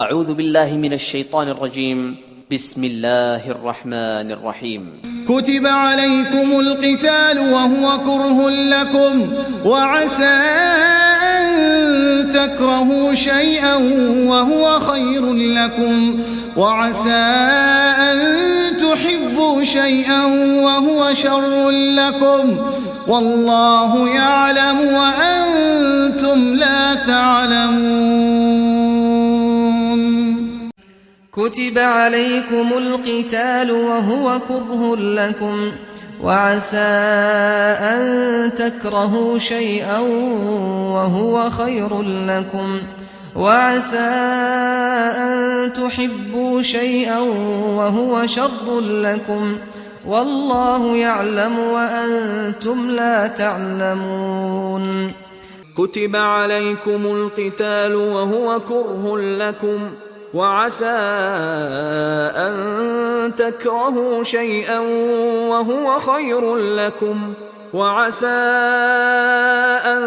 أعوذ بالله من الشيطان الرجيم. بسم الله الرحمن الرحيم. كتب عليكم القتال وهو كره لكم وعسى أن تكرهوا شيئا وهو خير لكم وعسى أن تحبوا شيئا وهو شر لكم والله يعلم وأنتم لا تعلمون. كتب عليكم القتال وهو كره لكم وعسى أن تكرهوا شيئا وهو خير لكم وعسى أن تحبوا شيئا وهو شر لكم والله يعلم وأنتم لا تعلمون. كتب عليكم القتال وهو كره لكم وعسى أن تكرهوا شيئا وهو خير لكم وعسى أن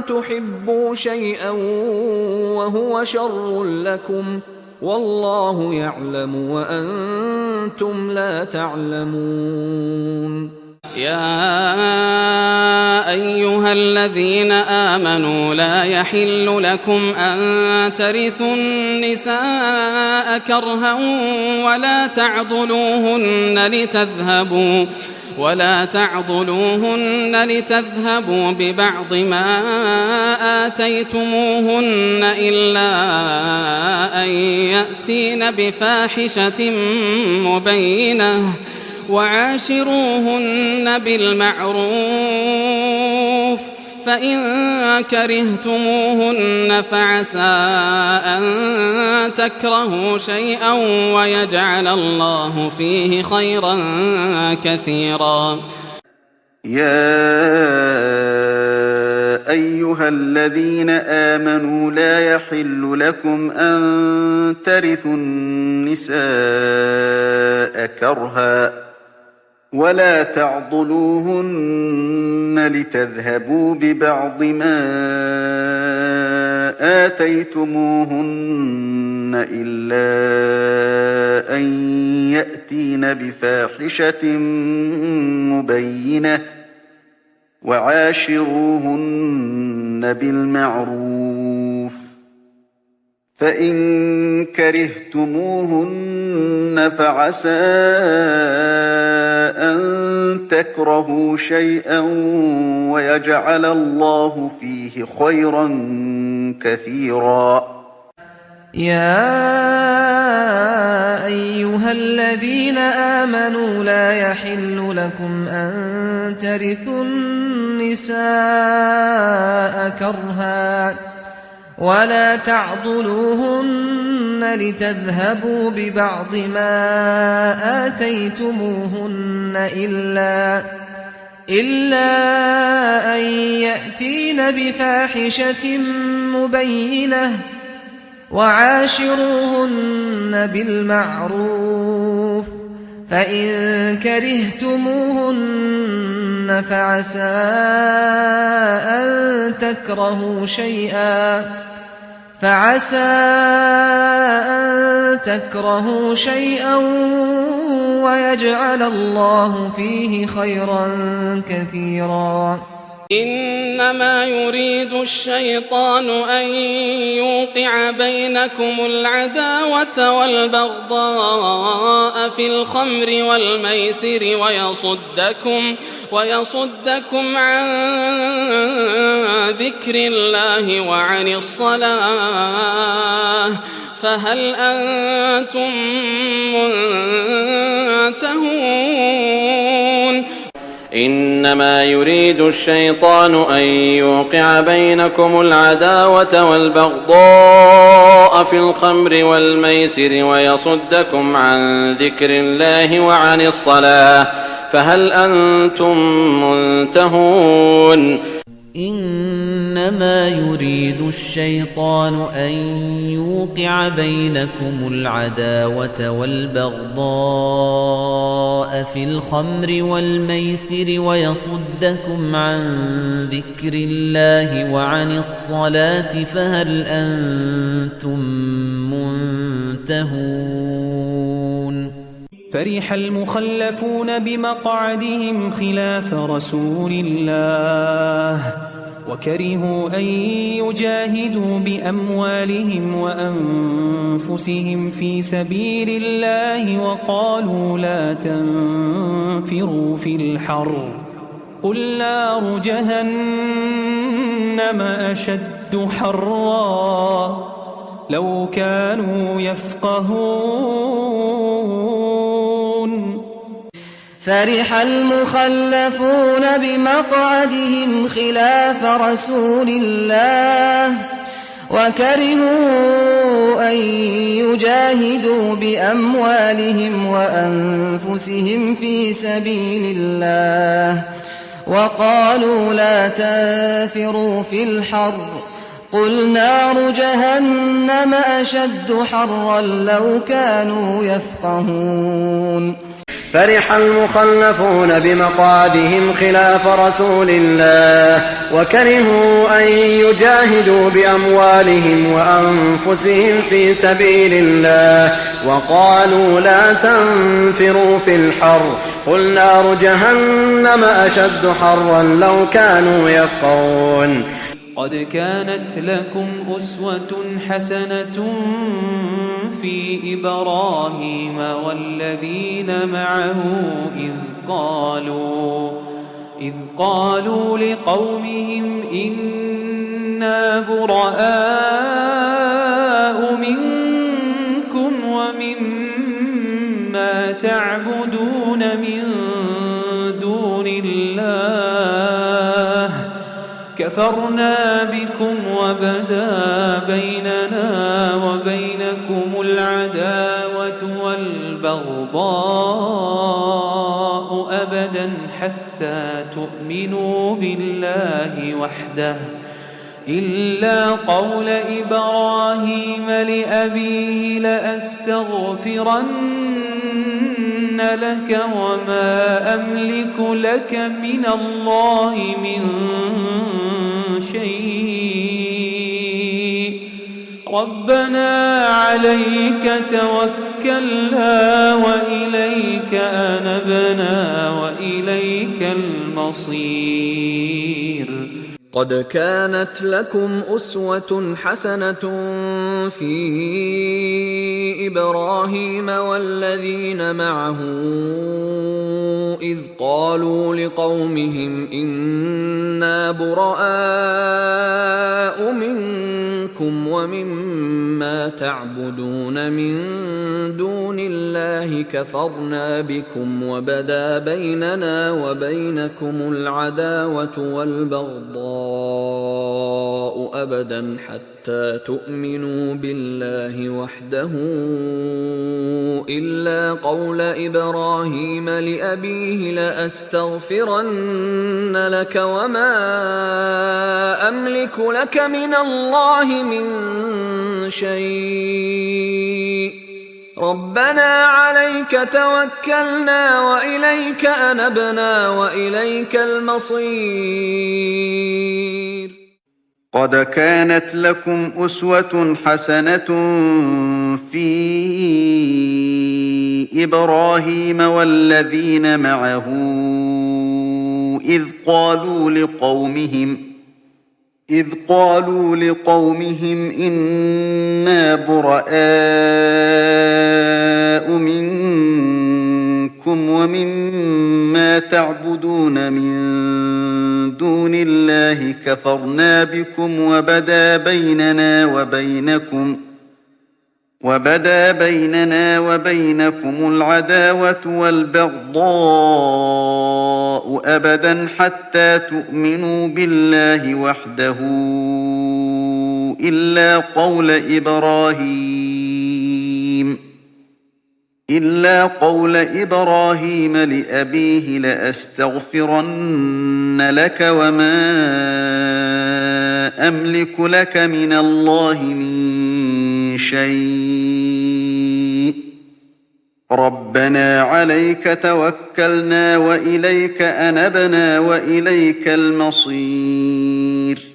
تحبوا شيئا وهو شر لكم والله يعلم وأنتم لا تعلمون. يا أيها الذين آمنوا لا يحل لكم أن ترثوا النساء كرها ولا تعضلوهن لتذهبوا ببعض ما آتيتموهن إلا أن يأتين بفاحشة مبينة وعاشروهن بالمعروف فإن كرهتموهن فعسى أن تكرهوا شيئا ويجعل الله فيه خيرا كثيرا. يا أيها الذين آمنوا لا يحل لكم أن ترثوا النساء كرها ولا تعضلوهن لتذهبوا ببعض ما آتيتموهن إلا أن يأتين بفاحشة مبينة وعاشروهن بالمعروف فإن كرهتموهن فعسى أن تكرهوا شيئا ويجعل الله فيه خيرا كثيرا. يا أيها الذين آمنوا لا يحل لكم أن ترثوا النساء كرها ولا تعضلوهن لتذهبوا ببعض ما آتيتموهن إلا أن يأتين بفاحشة مبينة وعاشروهن بالمعروف فإن كرهتموهن فعسى أن تكرهوا شيئا ويجعل الله فيه خيرا كثيرا. إنما يريد الشيطان أن يوقع بينكم العداوة والبغضاء في الخمر والميسر ويصدكم عن ذكر الله وعن الصلاة فهل أنتم منتهون؟ إنما يريد الشيطان أن يوقع بينكم العداوة والبغضاء في الخمر والميسر ويصدكم عن ذكر الله وعن الصلاة فهل أنتم منتهون؟ إنما يريد الشيطان أن يوقع بينكم العداوة والبغضاء في الخمر والميسر ويصدكم عن ذكر الله وعن الصلاة فهل أنتم منتهون؟ ينتهون فرح المخلفون بمقعدهم خلاف رسول الله وكرهوا أن يجاهدوا بأموالهم وأنفسهم في سبيل الله وقالوا لا تنفروا في الحر قل نار جهنم أشد حرا لو كانوا يفقهون فرح المخلفون بمقعدهم خلاف رسول الله وكرهوا أن يجاهدوا بأموالهم وأنفسهم في سبيل الله وقالوا لا تنفروا في الحر قل نار جهنم أشد حرا لو كانوا يفقهون فرح المخلفون بمقعدهم خلاف رسول الله وكرهوا أن يجاهدوا بأموالهم وأنفسهم في سبيل الله وقالوا لا تنفروا في الحر قل نار جهنم أشد حرا لو كانوا يفقهون قد كانت لكم أسوة حسنة في إبراهيم والذين معه إذ قالوا لقومهم إنا براء منكم ومما تعبدون من دون الله كفرنا بكم وبدا بيننا وبينكم العداوة والبغضاء أبدا حتى تؤمنوا بالله وحده إلا قول إبراهيم لأبيه لأستغفرن لك وما أملك لك من الله من شيء ربنا عليك توكلنا وإليك أنبنا وإليك المصير قد كانت لكم أسوة حسنة في إبراهيم والذين معه إذ قالوا لقومهم إنا براء منكم ومما تعبدون من دون الله كفرنا بكم وبدا بيننا وبينكم العداوة والبغضاء أبدا حتى تؤمنوا بالله وحده إلا قول إبراهيم لأبيه لأستغفرن لك وما أملك لك من الله من شيء ربنا عليك توكلنا وإليك أنبنا وإليك المصير قد كانت لكم أسوة حسنة في إبراهيم والذين معه إذ قالوا لقومهم إنا براء منكم ومما تعبدون من دون الله كفرنا بكم وبدا بيننا وبينكم العداوة والبغضاء أبدا حتى تؤمنوا بالله وحده إلا قول إبراهيم لأبيه لأستغفرن لك وما أملك لك من الله من شيء ربنا عليك توكلنا وإليك أنبنا وإليك المصير